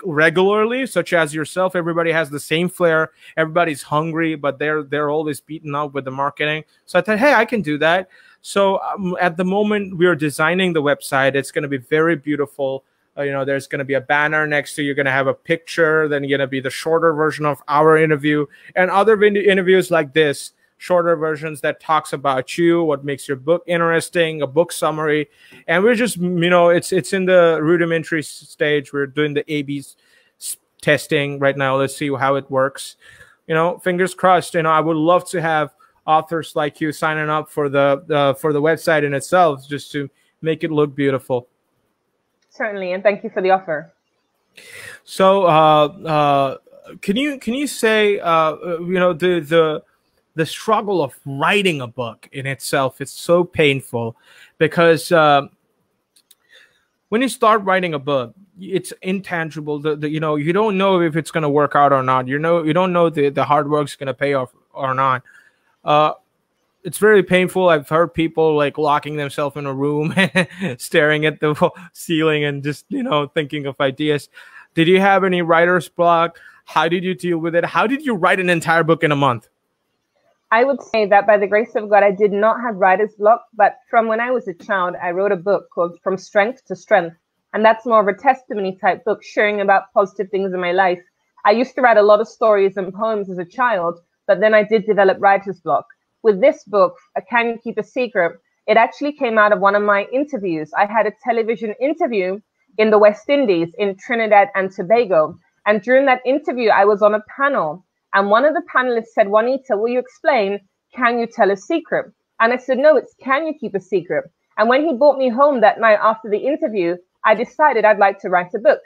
[SPEAKER 1] regularly, such as yourself. Everybody has the same flair. Everybody's hungry, but they're always beaten up with the marketing. So I thought, hey, I can do that. So at the moment, we're designing the website. It's going to be very beautiful. There's going to be a banner next to you. You're going to have a picture. Then you're going to be the shorter version of our interview and other interviews like this. Shorter versions that talks about you, what makes your book interesting, a book summary. And we're just, it's in the rudimentary stage. We're doing the A/B testing right now. Let's see how it works. Fingers crossed. I would love to have authors like you signing up for the website in itself, just to make it look beautiful.
[SPEAKER 2] Certainly, and thank you for the offer.
[SPEAKER 1] So can you say the struggle of writing a book in itself is so painful because when you start writing a book, it's intangible. You don't know if it's going to work out or not. You don't know the hard work's going to pay off or not. It's very painful. I've heard people like locking themselves in a room, staring at the ceiling, and just thinking of ideas. Did you have any writer's block? How did you deal with it? How did you write an entire book in a month?
[SPEAKER 2] I would say that by the grace of God, I did not have writer's block, but from when I was a child, I wrote a book called From Strength to Strength. And that's more of a testimony type book, sharing about positive things in my life. I used to write a lot of stories and poems as a child, but then I did develop writer's block. With this book, Can You Keep a Secret? It actually came out of one of my interviews. I had a television interview in the West Indies, in Trinidad and Tobago. And during that interview, I was on a panel. And one of the panelists said, Juanita, will you explain, can you tell a secret? And I said, no, it's can you keep a secret? And when he brought me home that night after the interview, I decided I'd like to write a book.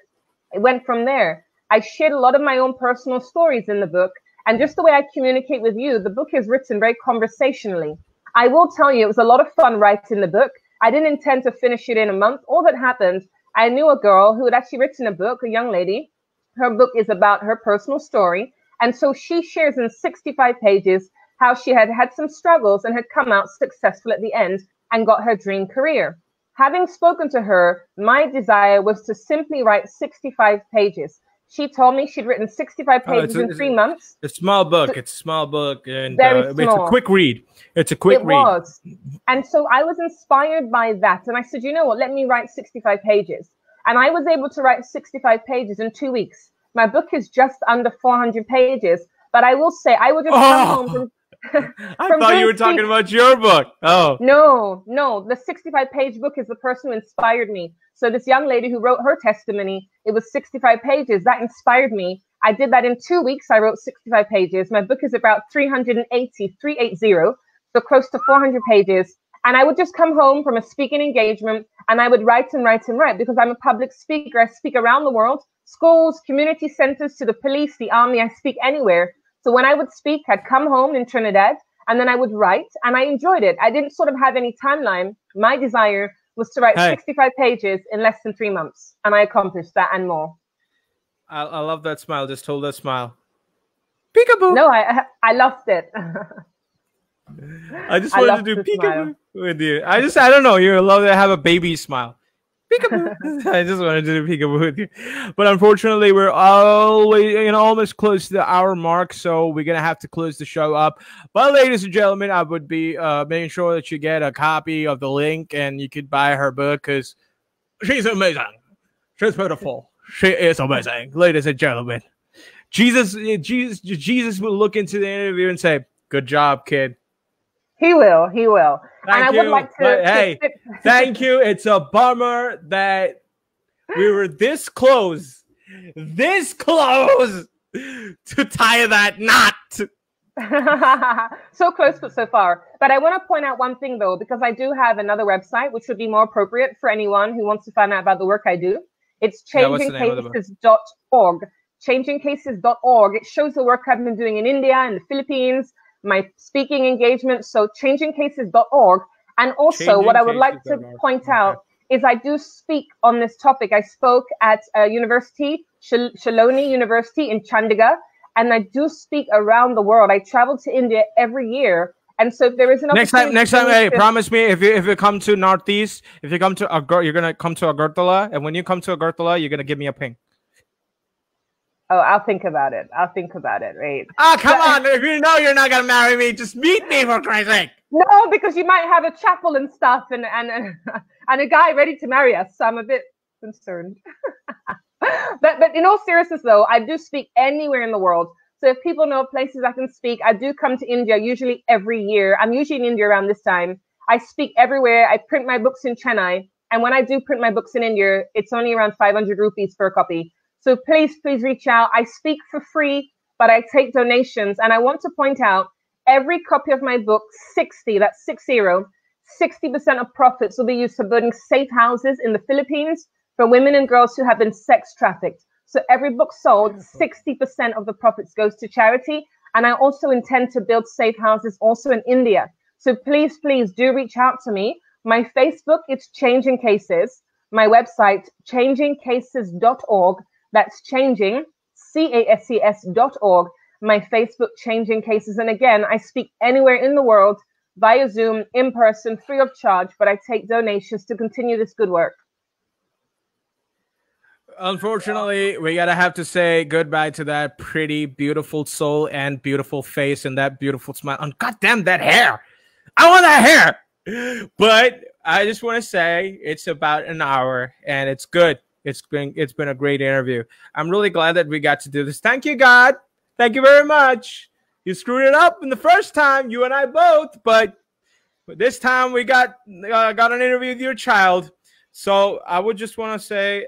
[SPEAKER 2] It went from there. I shared a lot of my own personal stories in the book. And just the way I communicate with you, the book is written very conversationally. I will tell you, it was a lot of fun writing the book. I didn't intend to finish it in a month. All that happened, I knew a girl who had actually written a book, a young lady. Her book is about her personal story. And so she shares in 65 pages how she had had some struggles and had come out successful at the end and got her dream career. Having spoken to her, my desire was to simply write 65 pages. She told me she'd written 65 pages in 3 months.
[SPEAKER 1] It's a small book. It's a small book. And
[SPEAKER 2] very small.
[SPEAKER 1] It's a quick read. It's a quick read. It
[SPEAKER 2] was. And so I was inspired by that. And I said, you know what, let me write 65 pages. And I was able to write 65 pages in 2 weeks. My book is just under 400 pages, but I will say I would just come home from
[SPEAKER 1] I thought you were talking about your book. Oh.
[SPEAKER 2] No. The 65-page book is the person who inspired me. So this young lady who wrote her testimony, it was 65 pages. That inspired me. I did that in 2 weeks. I wrote 65 pages. My book is about 380, so close to 400 pages. And I would just come home from a speaking engagement and I would write and write and write because I'm a public speaker. I speak around the world, schools, community centers, to the police, the army. I speak anywhere. So when I would speak, I'd come home in Trinidad and then I would write and I enjoyed it. I didn't sort of have any timeline. My desire was to write 65 pages in less than 3 months. And I accomplished that and more.
[SPEAKER 1] I love that smile. Just hold that smile. Peekaboo.
[SPEAKER 2] No, I loved it.
[SPEAKER 1] I just wanted to do peekaboo with you. I don't know. You love to have a baby smile. Peekaboo. I just wanted to do peekaboo with you. But unfortunately, we're always, almost close to the hour mark. So we're going to have to close the show up. But ladies and gentlemen, I would be making sure that you get a copy of the link and you could buy her book because she's amazing. She's beautiful. She is amazing. Ladies and gentlemen, Jesus will look into the interview and say, good job, kid.
[SPEAKER 2] He will.
[SPEAKER 1] Thank
[SPEAKER 2] and
[SPEAKER 1] you.
[SPEAKER 2] I would like to.
[SPEAKER 1] Hey, thank you. It's a bummer that we were this close to tie that knot.
[SPEAKER 2] So close, but so far. But I want to point out one thing, though, because I do have another website, which would be more appropriate for anyone who wants to find out about the work I do. It's changingcases.org. Changingcases.org. It shows the work I've been doing in India and the Philippines, my speaking engagement. So changingcases.org. And also what I would like to point out is I do speak on this topic. I spoke at a university, Shaloni University in Chandigarh, and I do speak around the world. I travel to India every year. And so if there is an opportunity...
[SPEAKER 1] Next time, hey, promise me if you come to Northeast, if you come to you're going to come to Agartala, and when you come to Agartala, you're going to give me a ping.
[SPEAKER 2] Oh, I'll think about it. Right?
[SPEAKER 1] Come on. If you know you're not going to marry me, just meet me for Christ's sake.
[SPEAKER 2] No, because you might have a chapel and stuff and a guy ready to marry us. So I'm a bit concerned. But in all seriousness, though, I do speak anywhere in the world. So if people know places I can speak, I do come to India usually every year. I'm usually in India around this time. I speak everywhere. I print my books in Chennai. And when I do print my books in India, it's only around 500 rupees for a copy. So please reach out. I speak for free, but I take donations. And I want to point out, every copy of my book, 60% of profits will be used for building safe houses in the Philippines for women and girls who have been sex trafficked. So every book sold, 60% of the profits goes to charity. And I also intend to build safe houses also in India. So please, please do reach out to me. My Facebook, it's Changing Cases. My website, changingcases.org. That's changing, CASES.org. My Facebook, Changing Cases. And again, I speak anywhere in the world, via Zoom, in person, free of charge, but I take donations to continue this good work.
[SPEAKER 1] Unfortunately, we gotta have to say goodbye to that pretty, beautiful soul and beautiful face and that beautiful smile. And goddamn that hair! I want that hair! But I just want to say it's about an hour and it's good. It's been a great interview. I'm really glad that we got to do this. Thank you, God. Thank you very much. You screwed it up in the first time, you and I both, but this time we got an interview with your child. So I would just want to say,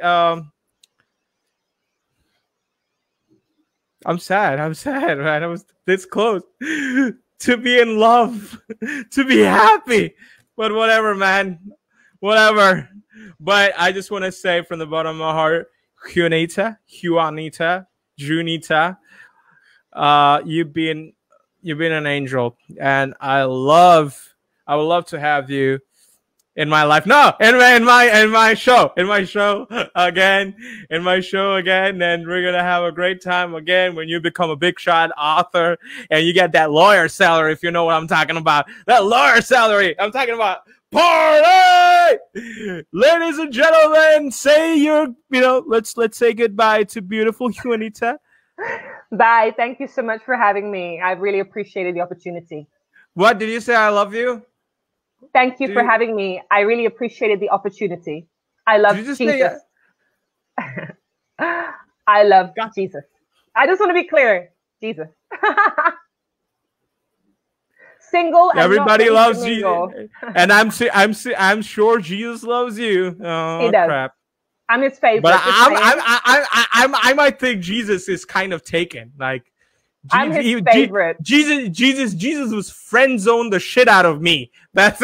[SPEAKER 1] I'm sad, man. I was this close to be in love, to be happy. But whatever, man. Whatever. But I just want to say from the bottom of my heart, Juanita, Junita, you've been an angel, and I would love to have you in my life. No, in my show again, and we're gonna have a great time again when you become a big shot author and you get that lawyer salary, if you know what I'm talking about. That lawyer salary. I'm talking about party. Ladies and gentlemen, let's say goodbye to beautiful Juanita.
[SPEAKER 2] Bye. Thank you so much for having me. I really appreciated the opportunity.
[SPEAKER 1] What did you say? I love you.
[SPEAKER 2] Thank you for having me. I really appreciated the opportunity. I love Jesus. I love Jesus. I just want to be clear. Jesus. Single.
[SPEAKER 1] Everybody loves you, and I'm sure Jesus loves you. Oh,
[SPEAKER 2] he does.
[SPEAKER 1] Crap.
[SPEAKER 2] I'm his favorite.
[SPEAKER 1] But I might think Jesus is kind of taken. Like,
[SPEAKER 2] I'm his favorite.
[SPEAKER 1] Jesus was friend zoned the shit out of me. That's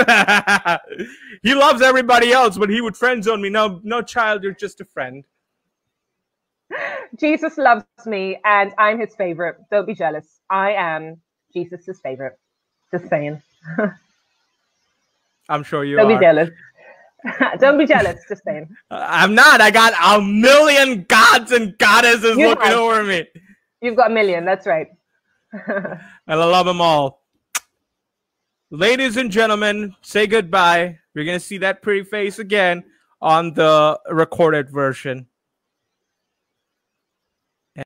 [SPEAKER 1] he loves everybody else, but he would friend zone me. No, child, you're just a friend.
[SPEAKER 2] Jesus loves me, and I'm his favorite. Don't be jealous. I am Jesus's favorite. Just saying.
[SPEAKER 1] I'm sure you
[SPEAKER 2] Don't
[SPEAKER 1] are.
[SPEAKER 2] be jealous. Don't be jealous. Just saying.
[SPEAKER 1] I'm not. I got a million gods and goddesses looking over me.
[SPEAKER 2] You've got a million. That's right.
[SPEAKER 1] And I love them all. Ladies and gentlemen, say goodbye. You're going to see that pretty face again on the recorded version.